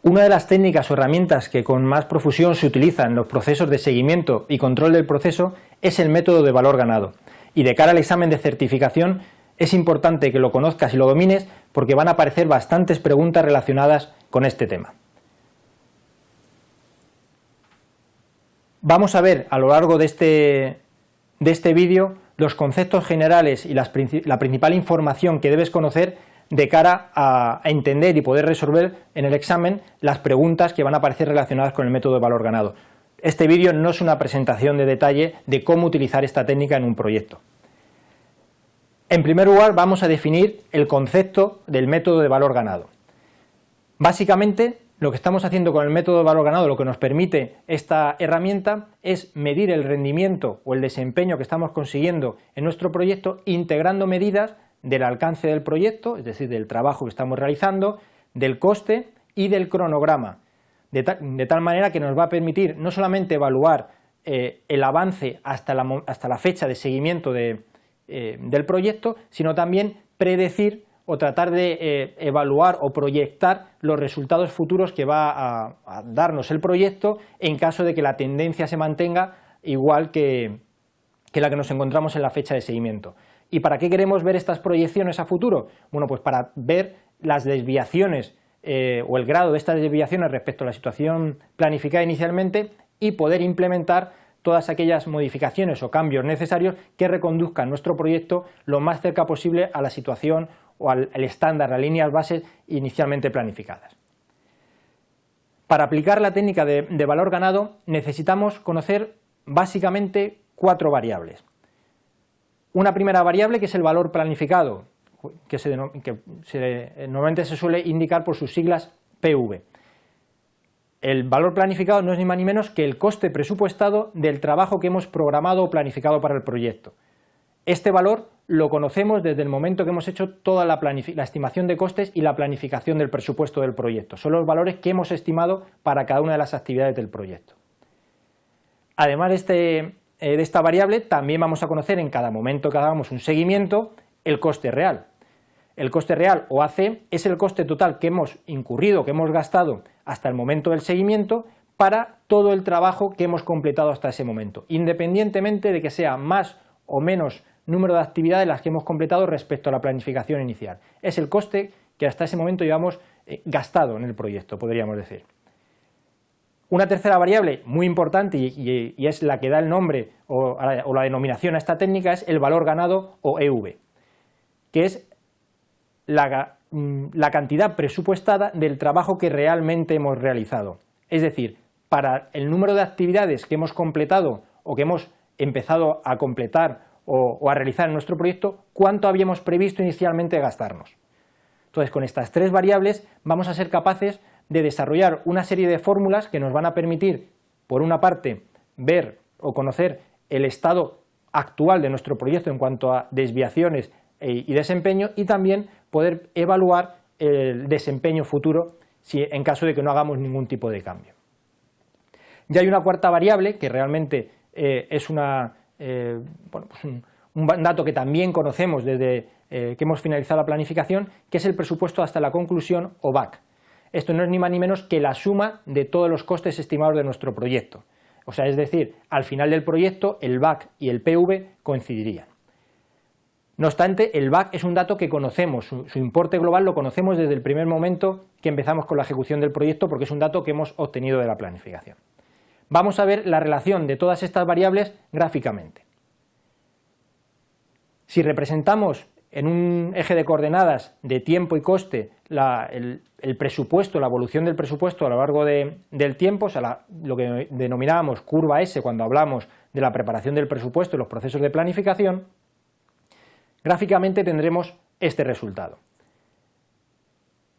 Una de las técnicas o herramientas que con más profusión se utilizan en los procesos de seguimiento y control del proceso es el método de valor ganado. Y de cara al examen de certificación es importante que lo conozcas y lo domines porque van a aparecer bastantes preguntas relacionadas con este tema. Vamos a ver a lo largo de este vídeo los conceptos generales y la principal información que debes conocer de cara a entender y poder resolver en el examen las preguntas que van a aparecer relacionadas con el método de valor ganado. Este vídeo no es una presentación de detalle de cómo utilizar esta técnica en un proyecto. En primer lugar, vamos a definir el concepto del método de valor ganado. Básicamente, lo que estamos haciendo con el método de valor ganado, lo que nos permite esta herramienta, es medir el rendimiento o el desempeño que estamos consiguiendo en nuestro proyecto integrando medidas del alcance del proyecto, es decir, del trabajo que estamos realizando, del coste y del cronograma, de tal manera que nos va a permitir no solamente evaluar el avance hasta la fecha de seguimiento del proyecto, sino también predecir o tratar de evaluar o proyectar los resultados futuros que va a darnos el proyecto en caso de que la tendencia se mantenga igual que la que nos encontramos en la fecha de seguimiento. ¿Y para qué queremos ver estas proyecciones a futuro? Bueno, pues para ver las desviaciones o el grado de estas desviaciones respecto a la situación planificada inicialmente y poder implementar todas aquellas modificaciones o cambios necesarios que reconduzcan nuestro proyecto lo más cerca posible a la situación o al estándar, a líneas bases inicialmente planificadas. Para aplicar la técnica de valor ganado necesitamos conocer básicamente 4 variables. Una primera variable que es el valor planificado, que normalmente se suele indicar por sus siglas PV. El valor planificado no es ni más ni menos que el coste presupuestado del trabajo que hemos programado o planificado para el proyecto. Este valor lo conocemos desde el momento que hemos hecho toda la estimación de costes y la planificación del presupuesto del proyecto. Son los valores que hemos estimado para cada una de las actividades del proyecto. Además de esta variable, también vamos a conocer en cada momento que hagamos un seguimiento el coste real. El coste real o AC es el coste total que hemos incurrido, que hemos gastado hasta el momento del seguimiento para todo el trabajo que hemos completado hasta ese momento, independientemente de que sea más o menos número de actividades las que hemos completado respecto a la planificación inicial. Es el coste que hasta ese momento llevamos gastado en el proyecto, podríamos decir. Una tercera variable muy importante y es la que da el nombre o la denominación a esta técnica es el valor ganado o EV, que es la cantidad presupuestada del trabajo que realmente hemos realizado. Es decir, para el número de actividades que hemos completado o que hemos empezado a completar o a realizar en nuestro proyecto, ¿cuánto habíamos previsto inicialmente gastarnos? Entonces, con estas 3 variables vamos a ser capaces de desarrollar una serie de fórmulas que nos van a permitir, por una parte, ver o conocer el estado actual de nuestro proyecto en cuanto a desviaciones y desempeño, y también poder evaluar el desempeño futuro en caso de que no hagamos ningún tipo de cambio. Ya hay una cuarta variable que realmente es un dato que también conocemos desde que hemos finalizado la planificación, que es el presupuesto hasta la conclusión o BAC. Esto no es ni más ni menos que la suma de todos los costes estimados de nuestro proyecto. O sea, es decir, al final del proyecto el BAC y el PV coincidirían. No obstante, el BAC es un dato que conocemos, su importe global lo conocemos desde el primer momento que empezamos con la ejecución del proyecto porque es un dato que hemos obtenido de la planificación. Vamos a ver la relación de todas estas variables gráficamente. Si representamos en un eje de coordenadas de tiempo y coste el presupuesto, la evolución del presupuesto a lo largo del tiempo, o sea, lo que denominábamos curva S cuando hablamos de la preparación del presupuesto y los procesos de planificación, gráficamente tendremos este resultado.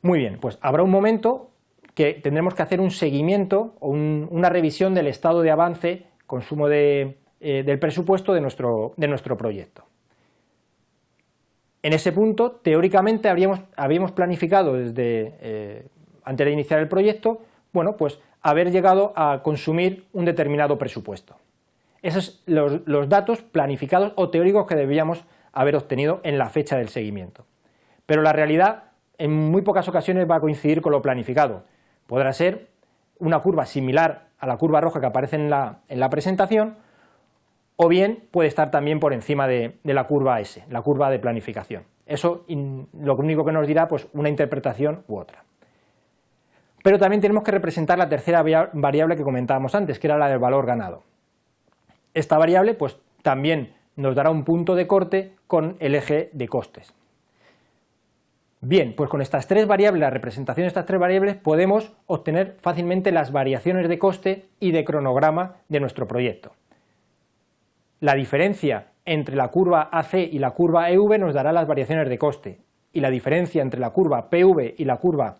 Muy bien, pues habrá un momento que tendremos que hacer un seguimiento o una revisión del estado de avance, consumo del presupuesto de nuestro proyecto. En ese punto, teóricamente, habíamos planificado desde antes de iniciar el proyecto, bueno, pues haber llegado a consumir un determinado presupuesto. Esos son los datos planificados o teóricos que debíamos haber obtenido en la fecha del seguimiento. Pero la realidad en muy pocas ocasiones va a coincidir con lo planificado. Podrá ser una curva similar a la curva roja que aparece en la presentación, o bien puede estar también por encima de la curva S, la curva de planificación. Eso lo único que nos dirá, pues, una interpretación u otra. Pero también tenemos que representar la tercera variable que comentábamos antes, que era la del valor ganado. Esta variable, pues, también nos dará un punto de corte con el eje de costes. Bien, pues con estas tres variables, la representación de estas tres variables, podemos obtener fácilmente las variaciones de coste y de cronograma de nuestro proyecto. La diferencia entre la curva AC y la curva EV nos dará las variaciones de coste, y la diferencia entre la curva PV y la curva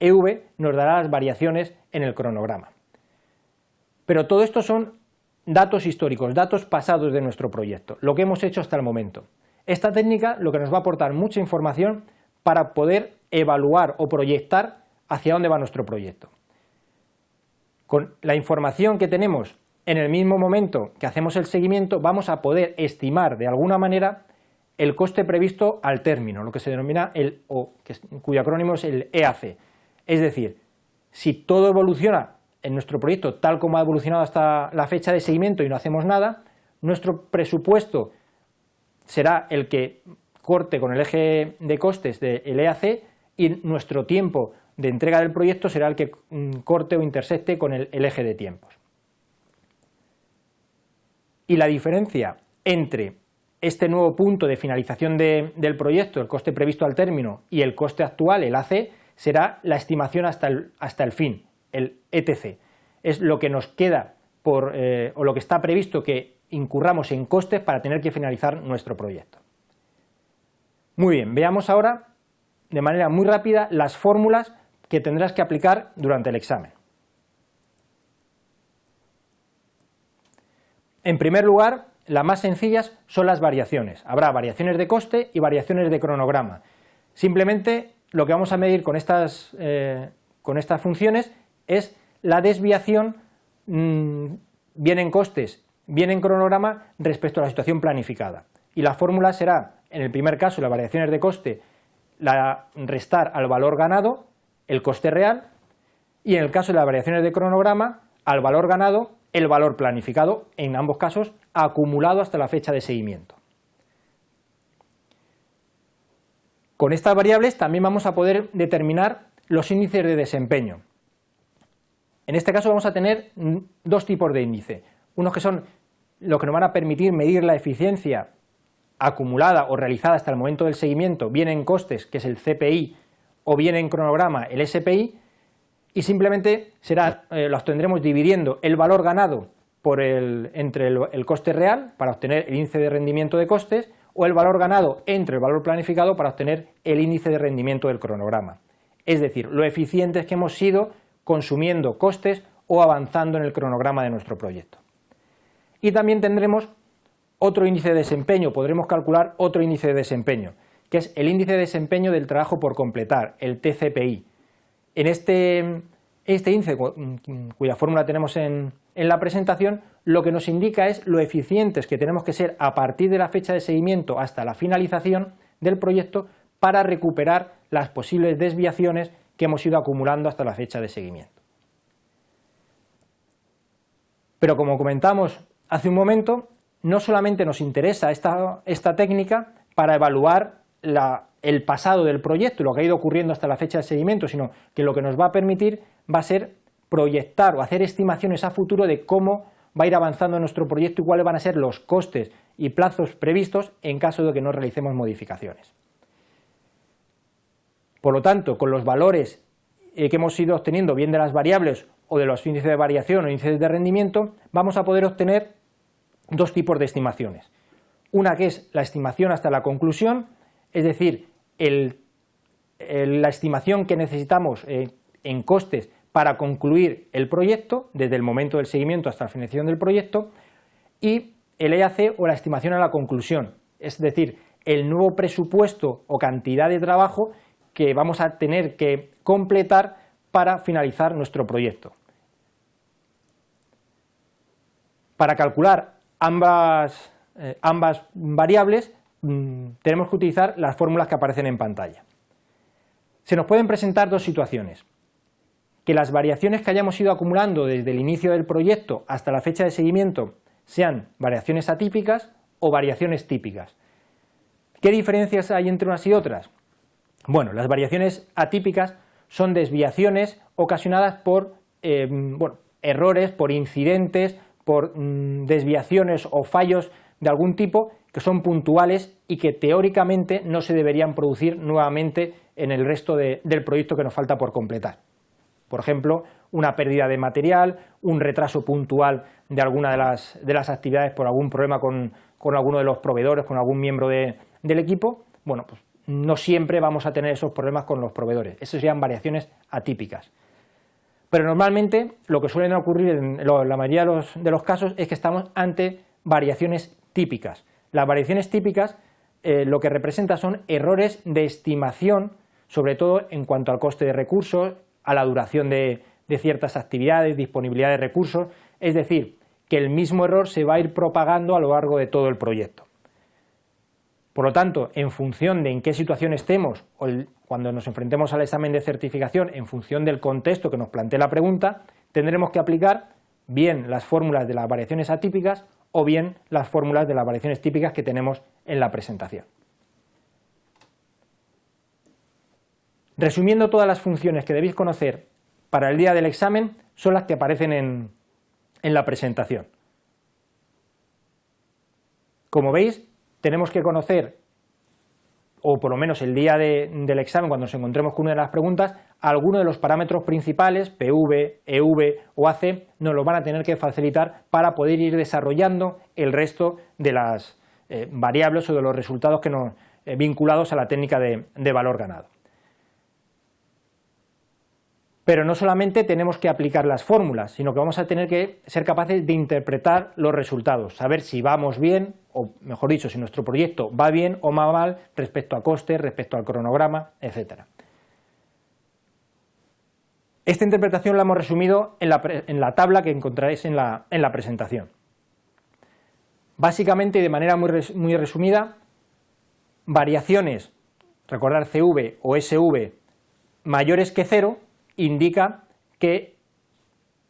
EV nos dará las variaciones en el cronograma. Pero todo esto son datos históricos, datos pasados de nuestro proyecto, lo que hemos hecho hasta el momento. Esta técnica lo que nos va a aportar mucha información para poder evaluar o proyectar hacia dónde va nuestro proyecto. Con la información que tenemos en el mismo momento que hacemos el seguimiento, vamos a poder estimar de alguna manera el coste previsto al término, lo que se denomina cuyo acrónimo es el EAC. Es decir, si todo evoluciona en nuestro proyecto tal como ha evolucionado hasta la fecha de seguimiento y no hacemos nada, nuestro presupuesto será el que corte con el eje de costes del EAC y nuestro tiempo de entrega del proyecto será el que corte o intersecte con el eje de tiempos. Y la diferencia entre este nuevo punto de finalización del proyecto, el coste previsto al término, y el coste actual, el AC, será la estimación hasta el fin, el ETC. Es lo que nos queda o lo que está previsto que incurramos en costes para tener que finalizar nuestro proyecto. Muy bien, veamos ahora de manera muy rápida las fórmulas que tendrás que aplicar durante el examen. En primer lugar, las más sencillas son las variaciones. Habrá variaciones de coste y variaciones de cronograma. Simplemente lo que vamos a medir con estas funciones es la desviación, bien en costes, bien en cronograma, respecto a la situación planificada. Y la fórmula será, en el primer caso, las variaciones de coste, restar al valor ganado el coste real, y en el caso de las variaciones de cronograma, al valor ganado el valor planificado, en ambos casos acumulado hasta la fecha de seguimiento. Con estas variables también vamos a poder determinar los índices de desempeño. En este caso vamos a tener dos tipos de índice, unos que son los que nos van a permitir medir la eficiencia acumulada o realizada hasta el momento del seguimiento, bien en costes, que es el CPI, o bien en cronograma, el SPI, y simplemente lo obtendremos dividiendo el valor ganado entre el coste real para obtener el índice de rendimiento de costes, o el valor ganado entre el valor planificado para obtener el índice de rendimiento del cronograma. Es decir, lo eficientes que hemos sido consumiendo costes o avanzando en el cronograma de nuestro proyecto. Y también tendremos otro índice de desempeño, podremos calcular otro índice de desempeño, que es el índice de desempeño del trabajo por completar, el TCPI. En este índice, cuya fórmula tenemos en la presentación, lo que nos indica es lo eficientes que tenemos que ser a partir de la fecha de seguimiento hasta la finalización del proyecto para recuperar las posibles desviaciones que hemos ido acumulando hasta la fecha de seguimiento. Pero como comentamos hace un momento, no solamente nos interesa esta técnica para evaluar el pasado del proyecto y lo que ha ido ocurriendo hasta la fecha de seguimiento, sino que lo que nos va a permitir va a ser proyectar o hacer estimaciones a futuro de cómo va a ir avanzando nuestro proyecto y cuáles van a ser los costes y plazos previstos en caso de que no realicemos modificaciones. Por lo tanto, con los valores que hemos ido obteniendo, bien de las variables o de los índices de variación o índices de rendimiento, vamos a poder obtener dos tipos de estimaciones. Una que es la estimación hasta la conclusión, es decir, la estimación que necesitamos en costes para concluir el proyecto, desde el momento del seguimiento hasta la finalización del proyecto, y el EAC o la estimación a la conclusión, es decir, el nuevo presupuesto o cantidad de trabajo que vamos a tener que completar para finalizar nuestro proyecto. Para calcular ambas variables tenemos que utilizar las fórmulas que aparecen en pantalla. Se nos pueden presentar dos situaciones, que las variaciones que hayamos ido acumulando desde el inicio del proyecto hasta la fecha de seguimiento sean variaciones atípicas o variaciones típicas. ¿Qué diferencias hay entre unas y otras? Bueno, las variaciones atípicas son desviaciones ocasionadas por errores, por incidentes, por desviaciones o fallos de algún tipo que son puntuales y que teóricamente no se deberían producir nuevamente en el resto del proyecto que nos falta por completar. Por ejemplo, una pérdida de material, un retraso puntual de alguna de las actividades por algún problema con alguno de los proveedores, con algún miembro del equipo. Bueno, pues no siempre vamos a tener esos problemas con los proveedores. Esas serían variaciones atípicas. Pero normalmente lo que suele ocurrir en la mayoría de los casos es que estamos ante variaciones típicas. Las variaciones típicas lo que representan son errores de estimación, sobre todo en cuanto al coste de recursos, a la duración de ciertas actividades, disponibilidad de recursos, es decir, que el mismo error se va a ir propagando a lo largo de todo el proyecto. Por lo tanto, en función de en qué situación estemos o cuando nos enfrentemos al examen de certificación, en función del contexto que nos plantee la pregunta, tendremos que aplicar bien las fórmulas de las variaciones atípicas o bien las fórmulas de las variaciones típicas que tenemos en la presentación. Resumiendo, todas las funciones que debéis conocer para el día del examen son las que aparecen en la presentación. Como veis, tenemos que conocer, o por lo menos el día del examen, cuando nos encontremos con una de las preguntas, algunos de los parámetros principales, PV, EV o AC, nos los van a tener que facilitar para poder ir desarrollando el resto de las variables o de los resultados vinculados a la técnica de valor ganado. Pero no solamente tenemos que aplicar las fórmulas, sino que vamos a tener que ser capaces de interpretar los resultados, saber si vamos bien, o mejor dicho, si nuestro proyecto va bien o va mal respecto a costes, respecto al cronograma, etc. Esta interpretación la hemos resumido en la tabla que encontraréis en la presentación. Básicamente, y de manera muy resumida, variaciones, recordar CV o SV, mayores que 0, indica que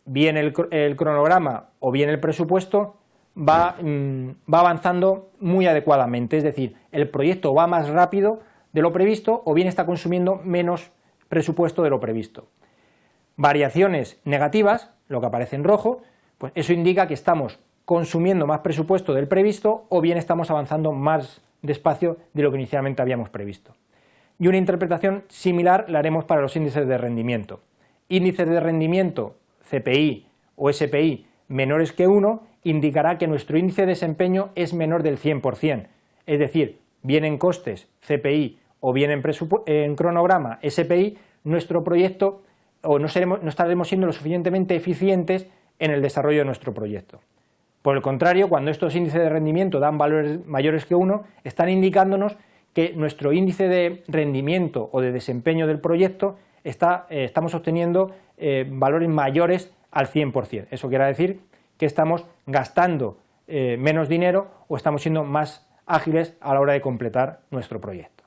bien el cronograma o bien el presupuesto va avanzando muy adecuadamente, es decir, el proyecto va más rápido de lo previsto o bien está consumiendo menos presupuesto de lo previsto. Variaciones negativas, lo que aparece en rojo, pues eso indica que estamos consumiendo más presupuesto del previsto o bien estamos avanzando más despacio de lo que inicialmente habíamos previsto. Y una interpretación similar la haremos para los índices de rendimiento. Índices de rendimiento, CPI o SPI, menores que 1, indicará que nuestro índice de desempeño es menor del 100%, es decir, bien en costes, CPI, o bien en cronograma, SPI, nuestro proyecto o no estaremos siendo lo suficientemente eficientes en el desarrollo de nuestro proyecto. Por el contrario, cuando estos índices de rendimiento dan valores mayores que 1, están indicándonos que nuestro índice de rendimiento o de desempeño del proyecto estamos obteniendo valores mayores al 100%. Eso quiere decir que estamos gastando menos dinero o estamos siendo más ágiles a la hora de completar nuestro proyecto.